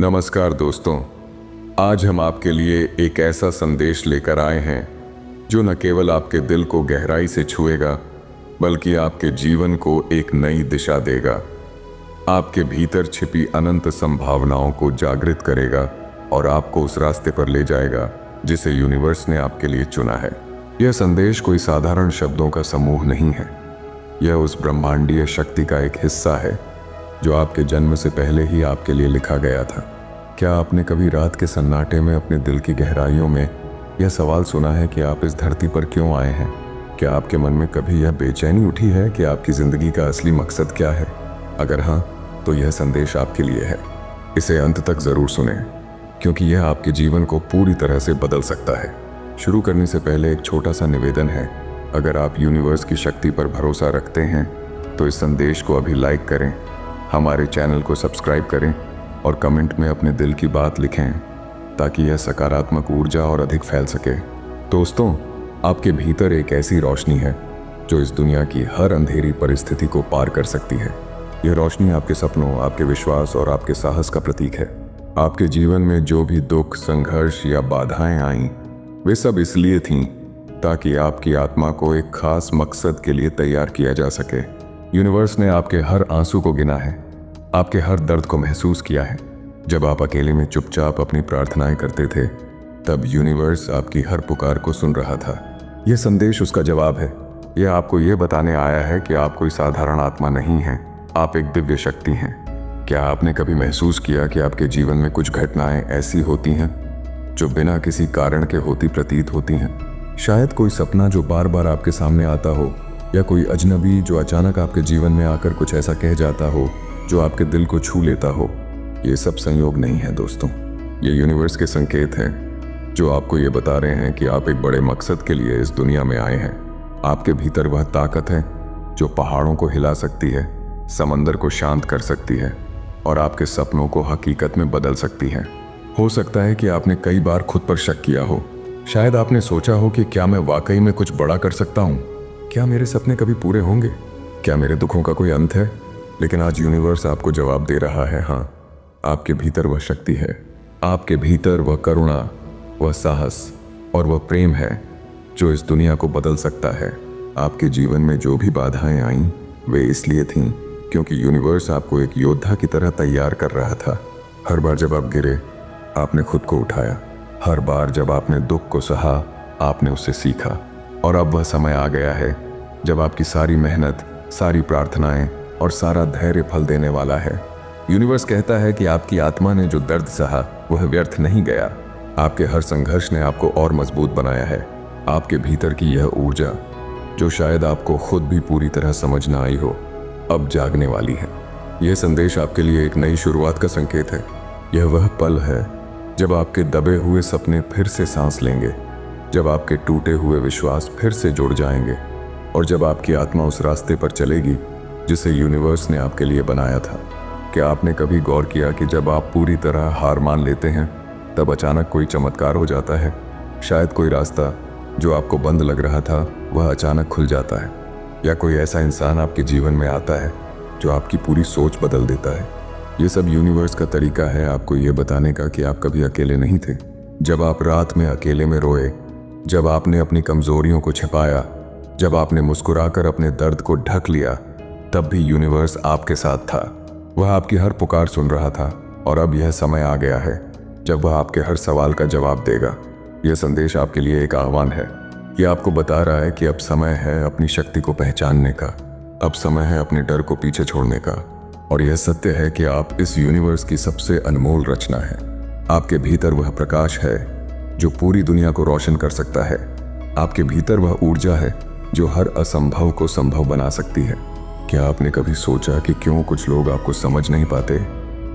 नमस्कार दोस्तों, आज हम आपके लिए एक ऐसा संदेश लेकर आए हैं जो न केवल आपके दिल को गहराई से छुएगा बल्कि आपके जीवन को एक नई दिशा देगा। आपके भीतर छिपी अनंत संभावनाओं को जागृत करेगा और आपको उस रास्ते पर ले जाएगा जिसे यूनिवर्स ने आपके लिए चुना है। यह संदेश कोई साधारण शब्दों का समूह नहीं है। यह उस ब्रह्मांडीय शक्ति का एक हिस्सा है जो आपके जन्म से पहले ही आपके लिए लिखा गया था। क्या आपने कभी रात के सन्नाटे में अपने दिल की गहराइयों में यह सवाल सुना है कि आप इस धरती पर क्यों आए हैं? क्या आपके मन में कभी यह बेचैनी उठी है कि आपकी ज़िंदगी का असली मकसद क्या है? अगर हाँ, तो यह संदेश आपके लिए है। इसे अंत तक ज़रूर सुनें, क्योंकि यह आपके जीवन को पूरी तरह से बदल सकता है। शुरू करने से पहले एक छोटा सा निवेदन है। अगर आप यूनिवर्स की शक्ति पर भरोसा रखते हैं तो इस संदेश को अभी लाइक करें, हमारे चैनल को सब्सक्राइब करें और कमेंट में अपने दिल की बात लिखें ताकि यह सकारात्मक ऊर्जा और अधिक फैल सके। दोस्तों, आपके भीतर एक ऐसी रोशनी है जो इस दुनिया की हर अंधेरी परिस्थिति को पार कर सकती है। यह रोशनी आपके सपनों, आपके विश्वास और आपके साहस का प्रतीक है। आपके जीवन में जो भी दुख, संघर्ष या बाधाएं आईं, वे सब इसलिए थीं ताकि आपकी आत्मा को एक खास मकसद के लिए तैयार किया जा सके। यूनिवर्स ने आपके हर आंसू को गिना है, आपके हर दर्द को महसूस किया है। जब आप अकेले में चुपचाप अपनी प्रार्थनाएं करते थे, तब यूनिवर्स आपकी हर पुकार को सुन रहा था। यह संदेश उसका जवाब है। यह आपको यह बताने आया है कि आप कोई साधारण आत्मा नहीं हैं, आप एक दिव्य शक्ति हैं। क्या आपने कभी महसूस किया कि आपके जीवन में कुछ घटनाएं ऐसी होती हैं जो बिना किसी कारण के होती प्रतीत होती हैं? शायद कोई सपना जो बार बार आपके सामने आता हो, या कोई अजनबी जो अचानक आपके जीवन में आकर कुछ ऐसा कह जाता हो जो आपके दिल को छू लेता हो। ये सब संयोग नहीं है दोस्तों, ये यूनिवर्स के संकेत हैं जो आपको ये बता रहे हैं कि आप एक बड़े मकसद के लिए इस दुनिया में आए हैं। आपके भीतर वह ताकत है जो पहाड़ों को हिला सकती है, समंदर को शांत कर सकती है और आपके सपनों को हकीकत में बदल सकती है। हो सकता है कि आपने कई बार खुद पर शक किया हो। शायद आपने सोचा हो कि क्या मैं वाकई में कुछ बड़ा कर सकता हूँ? क्या मेरे सपने कभी पूरे होंगे? क्या मेरे दुखों का कोई अंत है? लेकिन आज यूनिवर्स आपको जवाब दे रहा है, हाँ, आपके भीतर वह शक्ति है। आपके भीतर वह करुणा, वह साहस और वह प्रेम है जो इस दुनिया को बदल सकता है। आपके जीवन में जो भी बाधाएं आईं, वे इसलिए थीं क्योंकि यूनिवर्स आपको एक योद्धा की तरह तैयार कर रहा था। हर बार जब आप गिरे, आपने खुद को उठाया। हर बार जब आपने दुख को सहा, आपने उससे सीखा। और अब वह समय आ गया है जब आपकी सारी मेहनत, सारी प्रार्थनाएं और सारा धैर्य फल देने वाला है। यूनिवर्स कहता है कि आपकी आत्मा ने जो दर्द सहा वह व्यर्थ नहीं गया। आपके हर संघर्ष ने आपको और मजबूत बनाया है। आपके भीतर की यह ऊर्जा जो शायद आपको खुद भी पूरी तरह समझ ना आई हो, अब जागने वाली है। यह संदेश आपके लिए एक नई शुरुआत का संकेत है। यह वह पल है जब आपके दबे हुए सपने फिर से सांस लेंगे, जब आपके टूटे हुए विश्वास फिर से जुड़ जाएंगे और जब आपकी आत्मा उस रास्ते पर चलेगी जिसे यूनिवर्स ने आपके लिए बनाया था। क्या आपने कभी गौर किया कि जब आप पूरी तरह हार मान लेते हैं, तब अचानक कोई चमत्कार हो जाता है? शायद कोई रास्ता जो आपको बंद लग रहा था वह अचानक खुल जाता है, या कोई ऐसा इंसान आपके जीवन में आता है जो आपकी पूरी सोच बदल देता है। ये सब यूनिवर्स का तरीका है आपको ये बताने का कि आप कभी अकेले नहीं थे। जब आप रात में अकेले में रोए, जब आपने अपनी कमजोरियों को छिपाया, जब आपने मुस्कुराकर अपने दर्द को ढक लिया, तब भी यूनिवर्स आपके साथ था। वह आपकी हर पुकार सुन रहा था और अब यह समय आ गया है जब वह आपके हर सवाल का जवाब देगा। यह संदेश आपके लिए एक आह्वान है। यह आपको बता रहा है कि अब समय है अपनी शक्ति को पहचानने का, अब समय है अपने डर को पीछे छोड़ने का। और यह सत्य है कि आप इस यूनिवर्स की सबसे अनमोल रचना है। आपके भीतर वह प्रकाश है जो पूरी दुनिया को रोशन कर सकता है। आपके भीतर वह ऊर्जा है जो हर असंभव को संभव बना सकती है। क्या आपने कभी सोचा कि क्यों कुछ लोग आपको समझ नहीं पाते?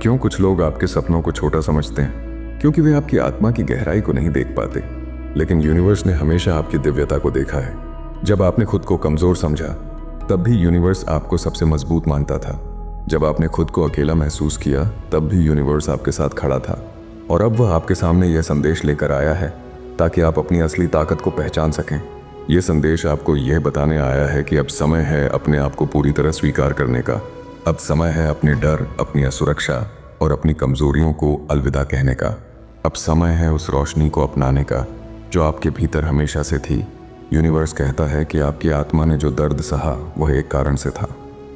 क्यों कुछ लोग आपके सपनों को छोटा समझते हैं? क्योंकि वे आपकी आत्मा की गहराई को नहीं देख पाते। लेकिन यूनिवर्स ने हमेशा आपकी दिव्यता को देखा है। जब आपने खुद को कमजोर समझा, तब भी यूनिवर्स आपको सबसे मजबूत मानता था। जब आपने खुद को अकेला महसूस किया, तब भी यूनिवर्स आपके साथ खड़ा था। और अब वह आपके सामने यह संदेश लेकर आया है ताकि आप अपनी असली ताकत को पहचान सकें। यह संदेश आपको यह बताने आया है कि अब समय है अपने आप को पूरी तरह स्वीकार करने का। अब समय है अपने डर, अपनी असुरक्षा और अपनी कमजोरियों को अलविदा कहने का। अब समय है उस रोशनी को अपनाने का जो आपके भीतर हमेशा से थी। यूनिवर्स कहता है कि आपकी आत्मा ने जो दर्द सहा वह एक कारण से था।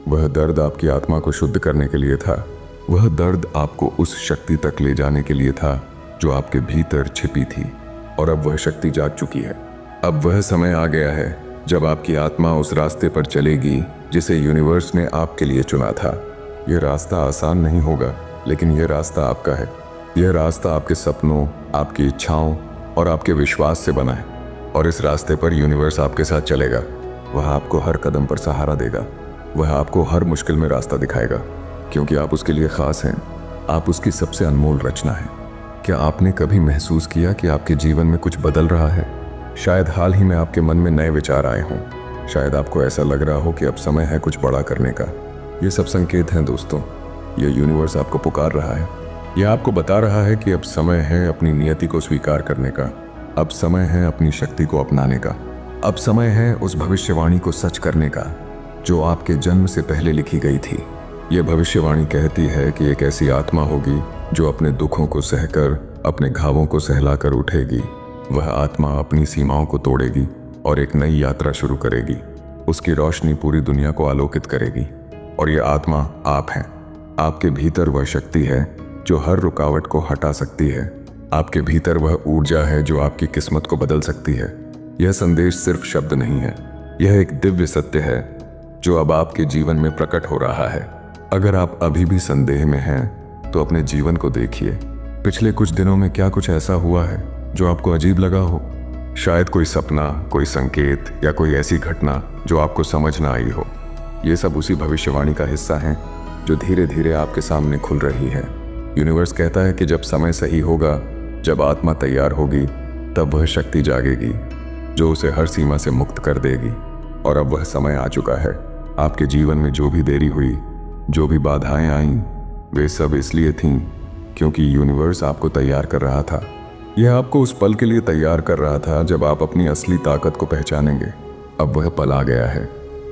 वह दर्द आपकी आत्मा को शुद्ध करने के लिए था। वह दर्द आपको उस शक्ति तक ले जाने के लिए था जो आपके भीतर छिपी थी, और अब वह शक्ति जाग चुकी है। अब वह समय आ गया है जब आपकी आत्मा उस रास्ते पर चलेगी जिसे यूनिवर्स ने आपके लिए चुना था। यह रास्ता आसान नहीं होगा, लेकिन यह रास्ता आपका है। यह रास्ता आपके सपनों, आपकी इच्छाओं और आपके विश्वास से बना है, और इस रास्ते पर यूनिवर्स आपके साथ चलेगा। वह आपको हर कदम पर सहारा देगा। वह आपको हर मुश्किल में रास्ता दिखाएगा, क्योंकि आप उसके लिए खास हैं। आप उसकी सबसे अनमोल रचना हैं। क्या आपने कभी महसूस किया कि आपके जीवन में कुछ बदल रहा है? शायद हाल ही में आपके मन में नए विचार आए हों। शायद आपको ऐसा लग रहा हो कि अब समय है कुछ बड़ा करने का। ये सब संकेत हैं दोस्तों। ये यूनिवर्स आपको पुकार रहा है। यह आपको बता रहा है कि अब समय है अपनी नियति को स्वीकार करने का। अब समय है अपनी शक्ति को अपनाने का। अब समय है उस भविष्यवाणी को सच करने का जो आपके जन्म से पहले लिखी गई थी। यह भविष्यवाणी कहती है कि एक ऐसी आत्मा होगी जो अपने दुखों को सहकर, अपने घावों को सहलाकर उठेगी। वह आत्मा अपनी सीमाओं को तोड़ेगी और एक नई यात्रा शुरू करेगी। उसकी रोशनी पूरी दुनिया को आलोकित करेगी, और यह आत्मा आप हैं। आपके भीतर वह शक्ति है जो हर रुकावट को हटा सकती है। आपके भीतर वह ऊर्जा है जो आपकी किस्मत को बदल सकती है। यह संदेश सिर्फ शब्द नहीं है, यह एक दिव्य सत्य है जो अब आपके जीवन में प्रकट हो रहा है। अगर आप अभी भी संदेह में हैं तो अपने जीवन को देखिए। पिछले कुछ दिनों में क्या कुछ ऐसा हुआ है जो आपको अजीब लगा हो? शायद कोई सपना, कोई संकेत या कोई ऐसी घटना जो आपको समझ ना आई हो। ये सब उसी भविष्यवाणी का हिस्सा हैं जो धीरे धीरे आपके सामने खुल रही है। यूनिवर्स कहता है कि जब समय सही होगा, जब आत्मा तैयार होगी, तब वह शक्ति जागेगी जो उसे हर सीमा से मुक्त कर देगी। और अब वह समय आ चुका है। आपके जीवन में जो भी देरी हुई, जो भी बाधाएं आईं, वे सब इसलिए थीं क्योंकि यूनिवर्स आपको तैयार कर रहा था। यह आपको उस पल के लिए तैयार कर रहा था जब आप अपनी असली ताकत को पहचानेंगे। अब वह पल आ गया है।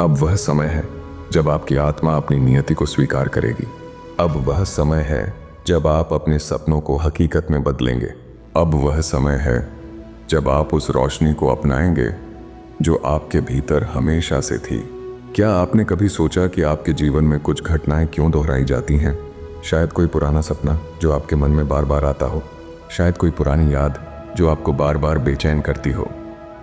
अब वह समय है जब आपकी आत्मा अपनी नियति को स्वीकार करेगी। अब वह समय है जब आप अपने सपनों को हकीकत में बदलेंगे। अब वह समय है जब आप उस रोशनी को अपनाएंगे जो आपके भीतर हमेशा से थी। क्या आपने कभी सोचा कि आपके जीवन में कुछ घटनाएं क्यों दोहराई जाती हैं? शायद कोई पुराना सपना जो आपके मन में बार बार आता हो, शायद कोई पुरानी याद जो आपको बार बार बेचैन करती हो।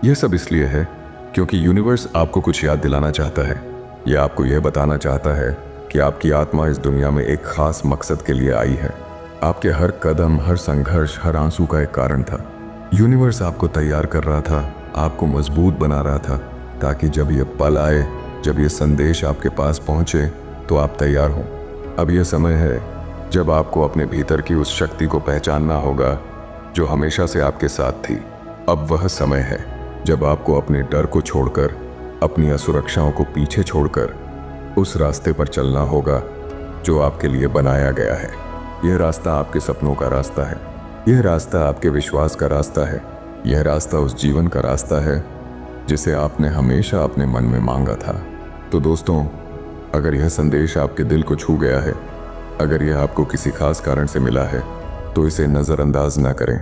यह सब इसलिए है क्योंकि यूनिवर्स आपको कुछ याद दिलाना चाहता है। यह आपको यह बताना चाहता है कि आपकी आत्मा इस दुनिया में एक खास मकसद के लिए आई है। आपके हर कदम, हर संघर्ष, हर आंसू का एक कारण था। यूनिवर्स आपको तैयार कर रहा था, आपको मजबूत बना रहा था, ताकि जब यह पल आए, जब यह संदेश आपके पास पहुंचे, तो आप तैयार हों। अब यह समय है जब आपको अपने भीतर की उस शक्ति को पहचानना होगा जो हमेशा से आपके साथ थी। अब वह समय है जब आपको अपने डर को छोड़कर, अपनी असुरक्षाओं को पीछे छोड़कर उस रास्ते पर चलना होगा जो आपके लिए बनाया गया है। यह रास्ता आपके सपनों का रास्ता है। यह रास्ता आपके विश्वास का रास्ता है। यह रास्ता उस जीवन का रास्ता है जिसे आपने हमेशा अपने मन में मांगा था। तो दोस्तों, अगर यह संदेश आपके दिल को छू गया है, अगर यह आपको किसी खास कारण से मिला है, तो इसे नज़रअंदाज ना करें।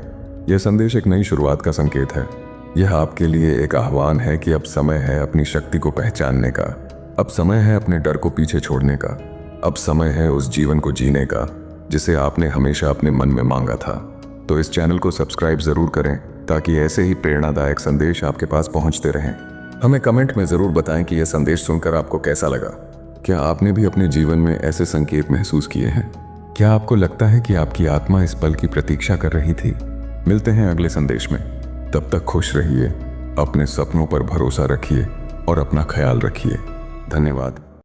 यह संदेश एक नई शुरुआत का संकेत है। यह आपके लिए एक आह्वान है कि अब समय है अपनी शक्ति को पहचानने का। अब समय है अपने डर को पीछे छोड़ने का। अब समय है उस जीवन को जीने का जिसे आपने हमेशा अपने मन में मांगा था। तो इस चैनल को सब्सक्राइब ज़रूर करें ताकि ऐसे ही प्रेरणादायक संदेश आपके पास पहुंचते रहें। हमें कमेंट में ज़रूर बताएं कि यह संदेश सुनकर आपको कैसा लगा। क्या आपने भी अपने जीवन में ऐसे संकेत महसूस किए हैं? क्या आपको लगता है कि आपकी आत्मा इस पल की प्रतीक्षा कर रही थी? मिलते हैं अगले संदेश में। तब तक खुश रहिए, अपने सपनों पर भरोसा रखिए और अपना ख्याल रखिए। धन्यवाद।